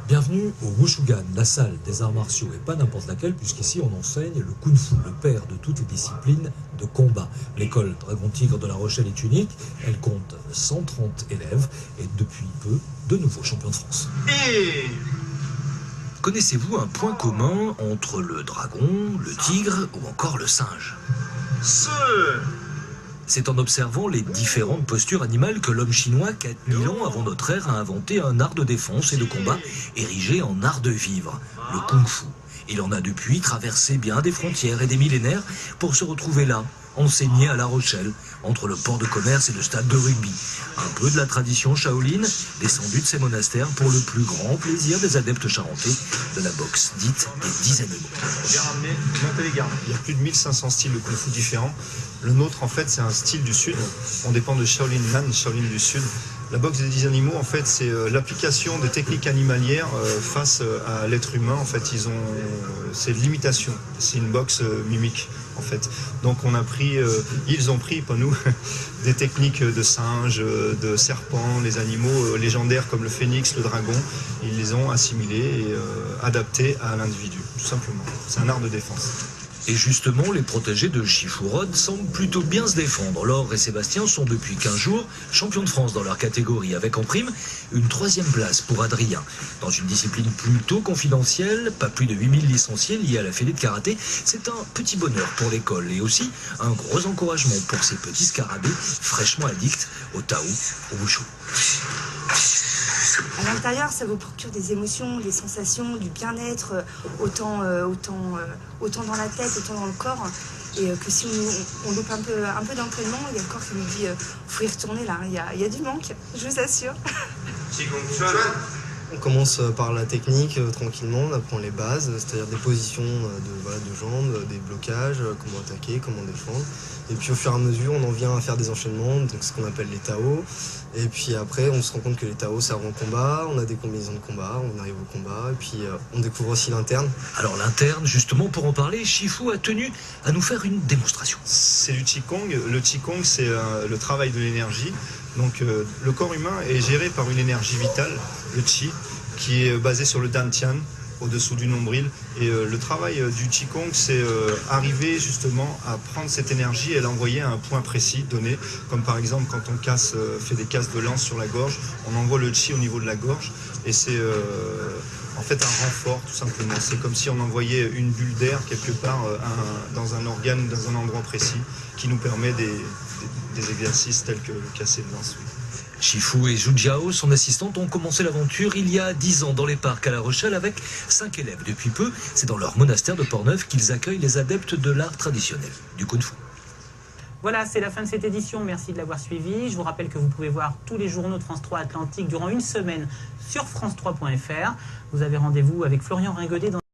Bienvenue au Wushugan, la salle des arts martiaux, et pas n'importe laquelle, puisqu'ici on enseigne le Kung Fu, le père de toutes les disciplines de combat. L'école Dragon Tigre de La Rochelle est unique, elle compte 130 élèves et depuis peu, de nouveaux champions de France. Et connaissez-vous un point commun entre le dragon, le tigre ou encore le singe? C'est en observant les différentes postures animales que l'homme chinois, 4000 ans avant notre ère, a inventé un art de défense et de combat érigé en art de vivre, le kung-fu. Il en a depuis traversé bien des frontières et des millénaires pour se retrouver là, enseigné à La Rochelle, entre le port de commerce et le stade de rugby. Un peu de la tradition Shaolin, descendue de ces monastères pour le plus grand plaisir des adeptes charentais de la boxe dite des 10 animaux. Il y a plus de 1500 styles de kung-fu différents. Le nôtre, en fait, c'est un style du Sud. On dépend de Shaolin Nan, Shaolin du Sud. La boxe des 10 animaux, en fait, c'est l'application des techniques animalières face à l'être humain. En fait, c'est l'imitation. C'est une boxe mimique, en fait. Donc, ils ont pris, pas nous, des techniques de singes, de serpents, les animaux légendaires comme le phénix, le dragon. Ils les ont assimilés et adaptés à l'individu, tout simplement. C'est un art de défense. Et justement, les protégés de Chiffourod semblent plutôt bien se défendre. Laure et Sébastien sont depuis 15 jours champions de France dans leur catégorie, avec en prime une 3e place pour Adrien. Dans une discipline plutôt confidentielle, pas plus de 8000 licenciés liés à la fédé de karaté, c'est un petit bonheur pour l'école et aussi un gros encouragement pour ces petits scarabées fraîchement addicts au Tao, au Wushu. À l'intérieur, ça vous procure des émotions, des sensations, du bien-être, autant dans la tête, autant dans le corps. Et que si on loupe un peu d'entraînement, il y a le corps qui nous dit faut y retourner là, il y a du manque, je vous assure. On commence par la technique tranquillement, on apprend les bases, c'est-à-dire des positions de jambes, des blocages, comment attaquer, comment défendre. Et puis au fur et à mesure, on en vient à faire des enchaînements, donc ce qu'on appelle les Tao. Et puis après, on se rend compte que les Tao servent en combat, on a des combinaisons de combat, on arrive au combat, et puis on découvre aussi l'interne. Alors l'interne, justement, pour en parler, Shifu a tenu à nous faire une démonstration. C'est du Qigong. Le Qigong, c'est le travail de l'énergie. Donc le corps humain est géré par une énergie vitale, le Qi, qui est basé sur le Dantian, au-dessous du nombril. Et le travail du Qigong, c'est arriver justement à prendre cette énergie et l'envoyer à un point précis donné. Comme par exemple quand on fait des casses de lance sur la gorge, on envoie le Qi au niveau de la gorge. Et c'est en fait un renfort tout simplement. C'est comme si on envoyait une bulle d'air quelque part dans un organe, dans un endroit précis, qui nous permet des exercices tels que le casser de lance. Oui. Shifu et Zhu Jiao, son assistante, ont commencé l'aventure il y a 10 ans dans les parcs à La Rochelle avec 5 élèves. Depuis peu, c'est dans leur monastère de Portneuf qu'ils accueillent les adeptes de l'art traditionnel, du Kung Fu. Voilà, c'est la fin de cette édition. Merci de l'avoir suivi. Je vous rappelle que vous pouvez voir tous les journaux de France 3 Atlantique durant une semaine sur france3.fr. Vous avez rendez-vous avec Florian Ringodet dans